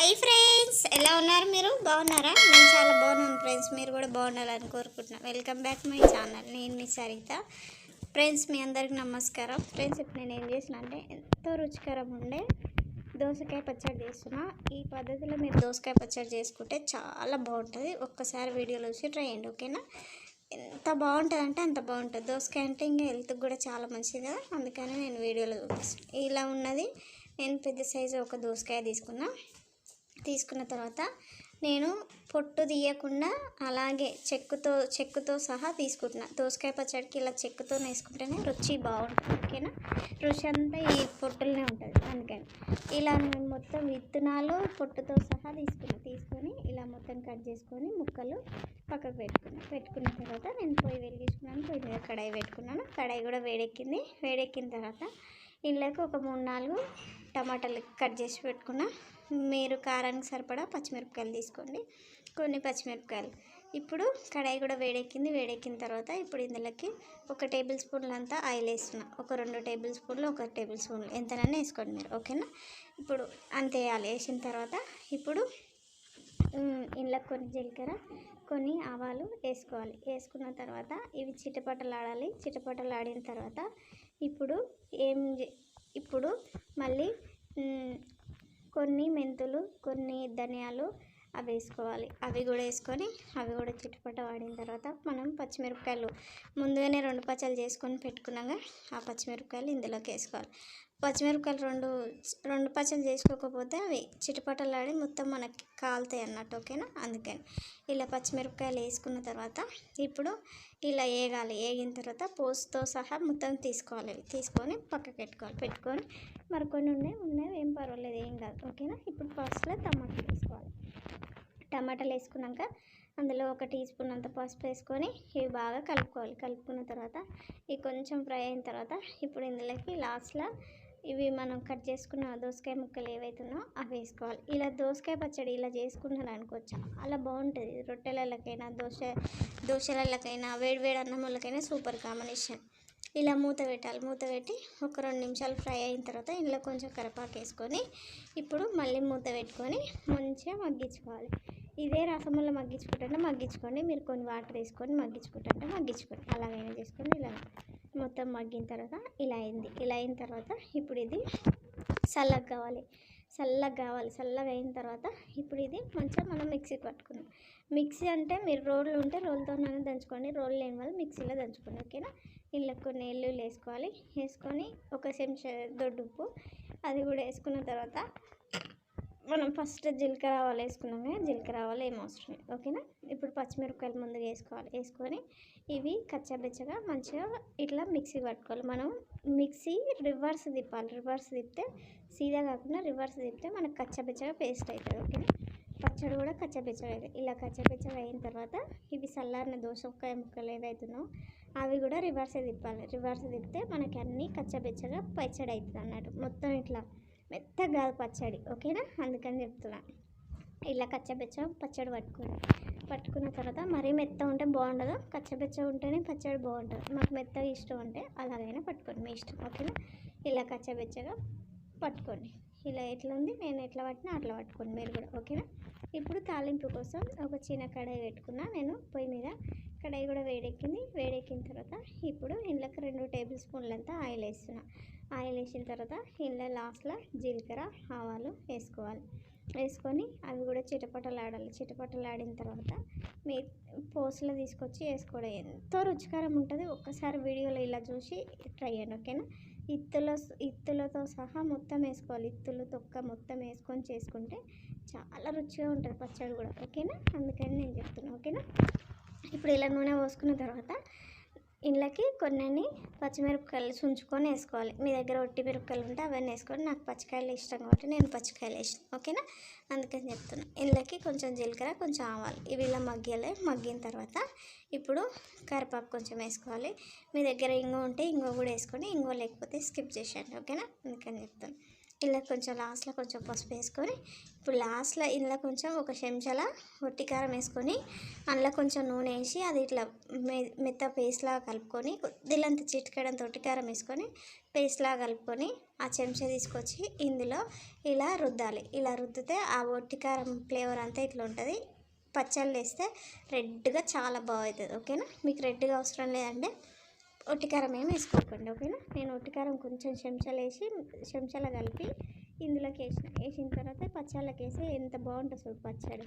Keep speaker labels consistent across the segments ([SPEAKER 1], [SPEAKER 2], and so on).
[SPEAKER 1] Hi friends, ఎలా ఉన్నారు? మీరు బాగున్నారా? నేను చాలా బాగున్నాను ఫ్రెండ్స్. మీరు కూడా బాగుండాలని కోరుకుంటున్నాను. Welcome back my channel. నేను మీ సరిత ఫ్రెండ్స్. మీ అందరికి నమస్కారం ఫ్రెండ్స్. ఇప్పుడు నేను ఏం చేసిన అంటే ఎంతో రుచికరం ఉండే దోసకాయ పచ్చడి చేస్తున్నా. ఈ పద్ధతిలో మీరు దోసకాయ పచ్చడి చేసుకుంటే చాలా బాగుంటుంది. ఒక్కసారి వీడియోలో చూసి ట్రై చేయండి, ఓకేనా? ఎంత బాగుంటుంది అంటే అంత బాగుంటుంది. దోసకాయ అంటే ఇంకా హెల్త్కి కూడా చాలా మంచిది కదా, అందుకని నేను వీడియోలో చూపిస్తాను. ఇలా ఉన్నది. నేను పెద్ద సైజు ఒక దోసకాయ తీసుకున్న తర్వాత నేను పొట్టు తీయకుండా అలాగే చెక్కుతో సహా తీసుకుంటున్నా. దోసకాయ పచ్చడికి ఇలా చెక్కుతో వేసుకుంటేనే రుచి బాగుంటుంది, ఓకేనా? రుచి అంతా ఈ పొట్టులనే ఉంటుంది. అందుకని ఇలా నేను మొత్తం విత్తనాలు పొట్టుతో సహా తీసుకొని ఇలా మొత్తం కట్ చేసుకొని ముక్కలు పక్కకు పెట్టుకున్న తర్వాత నేను పొయ్యి వెలిగించుకున్నాను. పొయ్యి మీద కడాయి పెట్టుకున్నాను. కడాయి కూడా వేడెక్కిన తర్వాత ఇందులోకి ఒక 3-4 టమాటాలు కట్ చేసి పెట్టుకున్నా. మీరు కారానికి సరిపడా పచ్చిమిరపకాయలు తీసుకోండి, కొన్ని పచ్చిమిరపకాయలు. ఇప్పుడు కడాయి కూడా వేడెక్కిన తర్వాత ఇప్పుడు ఇందులోకి 1 టేబుల్ స్పూన్లంతా ఆయిల్ వేస్తున్నా. ఒక 2 టేబుల్ స్పూన్లు 1 టేబుల్ స్పూన్లు ఎంతనన్నా వేసుకోండి మీరు, ఓకేనా? ఇప్పుడు అంతే వేయాలి. వేసిన తర్వాత ఇప్పుడు ఇందులో కొన్ని జీలకర్ర, కొన్ని ఆవాలు వేసుకోవాలి. వేసుకున్న తర్వాత ఇవి చిటపటలాడాలి. చిటపటలాడిన తర్వాత ఇప్పుడు మళ్ళీ కొన్ని మెంతులు, కొన్ని ధనియాలు అవి వేసుకోవాలి. అవి కూడా వేసుకొని అవి కూడా చిటపట వాడిన తర్వాత మనం పచ్చిమిరపకాయలు ముందుగానే 2 పచ్చలు చేసుకొని పెట్టుకున్నాక ఆ పచ్చిమిరపకాయలు ఇందులోకి వేసుకోవాలి. పచ్చిమిరపకాయలు రెండు పచ్చలు చేసుకోకపోతే అవి చిటపటలాడి మొత్తం మనకి కాలుతాయి అన్నట్టు, ఓకేనా? అందుకని ఇలా పచ్చిమిరపకాయలు వేసుకున్న తర్వాత ఇప్పుడు ఇలా వేగిన తర్వాత పోస్తో సహా మొత్తం తీసుకొని పక్కకు పెట్టుకొని మరి కొన్ని ఉన్నాయి ఏం పర్వాలేదు, ఏం కాదు, ఓకేనా? ఇప్పుడు ఫస్ట్లో టమాటాలు వేసుకోవాలి. టమాటాలు వేసుకున్నాక అందులో 1 టీ స్పూన్ అంత పసుపు వేసుకొని ఇవి బాగా కలుపుకున్న తర్వాత ఇవి కొంచెం ఫ్రై అయిన తర్వాత ఇప్పుడు ఇందులోకి లాస్ట్లో ఇవి మనం కట్ చేసుకున్న దోసకాయ ముక్కలు ఏవైతున్నాయో అవి వేసుకోవాలి. ఇలా దోసకాయ పచ్చడి ఇలా చేసుకున్నాను అనుకో, చాలా బాగుంటుంది. రొట్టెలకైనా దోశలకైనా వేడి అన్నములకైనా సూపర్ కాంబినేషన్. ఇలా మూత పెట్టి ఒక 2 నిమిషాలు ఫ్రై అయిన తర్వాత ఇందులో కొంచెం కరివేపాకు వేసుకొని ఇప్పుడు మళ్ళీ మూత పెట్టుకొని మంచిగా మగ్గించుకోవాలి. ఇదే రసంలో మగ్గించుకోండి. మీరు కొన్ని వాటర్ వేసుకొని మగ్గించుకోండి. అలాగైనా చేసుకోండి. ఇలా మొత్తం మగ్గిన తర్వాత ఇలా అయిన తర్వాత ఇప్పుడు ఇది చల్లగా అయిన తర్వాత ఇప్పుడు ఇది మంచిగా మనం మిక్సీకి పట్టుకున్నాం. మిక్సీ అంటే మీరు రోళ్ళు ఉంటే రోలుతోనే దంచుకోండి, రోళ్ళు లేని వాళ్ళు మిక్సీలో దంచుకోండి, ఓకేనా? ఇందులో కొన్ని ఎల్లుల్లి వేసుకొని 1 చెంచా దొడ్డుప్పు అది కూడా వేసుకున్న తర్వాత మనం ఫస్ట్ జీలకర్ర ఆవాలు వేసుకున్నాం కదా, జీలకర్ర ఆవాలు ఏం అవసరం లేదు, ఓకేనా? ఇప్పుడు పచ్చిమిరపకాయలు ముందుగా వేసుకొని ఇవి కచ్చాబెచ్చగా మంచిగా ఇట్లా మిక్సీ పట్టుకోవాలి. మనం మిక్సీ రివర్స్ తిప్పితే సీదా కాకుండా రివర్స్ తిప్పితే మనకు కచ్చాబెచ్చగా పేస్ట్ అవుతుంది, ఓకేనా? పచ్చడి కూడా కచ్చాబెచ్చగా అవుతుంది. ఇలా కచ్చాబెచ్చగా అయిన తర్వాత ఇవి చల్లారిన దోసకాయ ముక్కలు ఏవైతున్నాయో అవి కూడా రివర్స్ తిప్పితే మనకి అన్నీ కచ్చాబెచ్చగా పచ్చడి అవుతుంది అన్నట్టు. మొత్తం ఇట్లా మెత్తగా కాదు పచ్చడి, ఓకేనా? అందుకని చెప్తున్నా. ఇలా పచ్చడి పట్టుకున్న తర్వాత మరీ మెత్త ఉంటే బాగుండదు, కచ్చబెచ్చ ఉంటేనే పచ్చడి బాగుంటుంది. మాకు మెత్తగా ఇష్టం అంటే అలాగైనా పట్టుకోండి, మీ ఇష్టం, ఓకేనా? ఇలా కచ్చబెచ్చగా పట్టుకోండి. ఇలా ఎట్లా ఉంది నేను ఎట్లా పట్టినా అట్లా పట్టుకోండి మీరు కూడా, ఓకేనా? ఇప్పుడు తాలింపు కోసం ఒక చిన్న కడాయి పెట్టుకున్నా నేను పొయ్యి మీద. కడాయి కూడా వేడెక్కిన తర్వాత ఇప్పుడు ఇందులోకి 2 టేబుల్ స్పూన్లంతా ఆయిల్ వేసిన తర్వాత ఇందులో లాస్ట్లో జీలకర్ర ఆవాలు వేసుకొని అవి కూడా చిటపటలాడిన తర్వాత మీ పోస్లో తీసుకొచ్చి వేసుకోవడం ఎంతో రుచికరం ఉంటుంది. ఒక్కసారి వీడియోలో ఇలా చూసి ట్రై చేయండి, ఓకేనా? ఇత్తులతో సహా మొత్తం వేసుకోవాలి. ఇత్తులు తొక్క మొత్తం వేసుకొని చేసుకుంటే చాలా రుచిగా ఉంటుంది పచ్చడి కూడా, ఓకేనా? అందుకని నేను చెప్తున్నాను, ఓకేనా? ఇప్పుడు ఇలా నూనె పోసుకున్న తర్వాత ఇందులోకి కొన్ని పచ్చిమిరపకాయలు చుంచుకొని వేసుకోవాలి. మీ దగ్గర ఒట్టి మిరపకాయలు ఉంటే అవన్నీ వేసుకోండి. నాకు పచ్చికాయలు ఇష్టం కాబట్టి నేను పచ్చికాయలు వేసాను, ఓకేనా? అందుకని చెప్తున్నాను. ఇందులోకి కొంచెం జీలకర్ర, కొంచెం ఆవాలు ఇవి ఇలా మగ్గిన తర్వాత ఇప్పుడు కరివేపాకు కొంచెం వేసుకోవాలి. మీ దగ్గర ఇంగువ ఉంటే ఇంగువ కూడా వేసుకొని, ఇంగువ లేకపోతే స్కిప్ చేసేయండి, ఓకేనా? అందుకని చెప్తాను. ఇలా కొంచెం లాస్ట్లో కొంచెం పసుపు వేసుకొని ఇప్పుడు లాస్ట్లో ఇందులో కొంచెం ఒక చెంచాల వట్టి కారం వేసుకొని అందులో కొంచెం నూనె వేసి అది ఇట్లా మెత్త పేస్ట్లా కలుపుకొని కొద్దిలంత చిటికెడంత వట్టి కారం వేసుకొని పేస్ట్లా కలుపుకొని ఆ చెంచా తీసుకొచ్చి ఇందులో ఇలా రుద్దాలి. ఇలా రుద్దితే ఆ వట్టి కారం ఫ్లేవర్ అంతా ఇట్లా ఉంటుంది. పచ్చళ్ళు వేస్తే రెడ్గా చాలా బాగుంటుంది. ఓకేనా, మీకు రెడ్గా అవసరం లేదంటే ఒట్టికారం ఏమి వేసుకోకండి. ఓకేనా, నేను ఒట్టికారం కొంచెం చెంచాలో కలిపి ఇందులోకి వేసిన తర్వాత పచ్చళ్ళకి వేసి ఎంత బాగుంటుంది చూడు పచ్చడి.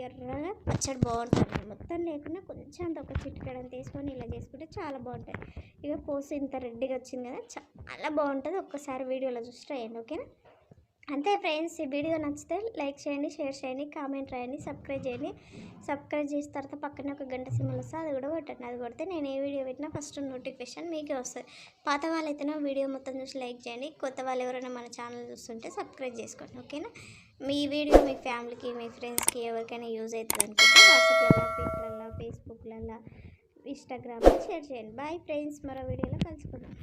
[SPEAKER 1] ఎర్రగా పచ్చడి బాగుంటుంది. మొత్తం లేకుండా కొంచెం అంత ఒక చిటికెడంత వేసుకొని ఇలా చేసుకుంటే చాలా బాగుంటుంది. ఇక పోసి ఇంత రెడ్డిగా వచ్చింది కదా, చాలా బాగుంటుంది. ఒక్కసారి వీడియోలో చూసి ట్రై చేయండి. ఓకేనా, అంతే ఫ్రెండ్స్. ఈ వీడియో నచ్చితే లైక్ చేయండి, షేర్ చేయండి, కామెంట్ రాయండి, సబ్స్క్రైబ్ చేయండి. సబ్స్క్రైబ్ చేసిన తర్వాత పక్కనే ఒక గంట సింబల్ వస్తుంది, అది కూడా కొట్టండి. అది కొడితే నేను ఏ వీడియో పెట్టినా ఫస్ట్ నోటిఫికేషన్ మీకే వస్తుంది. పాత వాళ్ళైతేనే వీడియో మొత్తం చూసి లైక్ చేయండి. కొత్త వాళ్ళు ఎవరైనా మన ఛానల్ చూస్తుంటే సబ్స్క్రైబ్ చేసుకోండి. ఓకేనా, మీ వీడియో మీ ఫ్యామిలీకి మీ ఫ్రెండ్స్కి ఎవరికైనా యూజ్ అవుతుంది అనుకుంటే వాట్సాప్లలో, ట్విట్టర్లో, ఫేస్బుక్లలో, ఇన్స్టాగ్రామ్లో షేర్ చేయండి. బాయ్ ఫ్రెండ్స్, మరో వీడియోలో కలుసుకుందాం.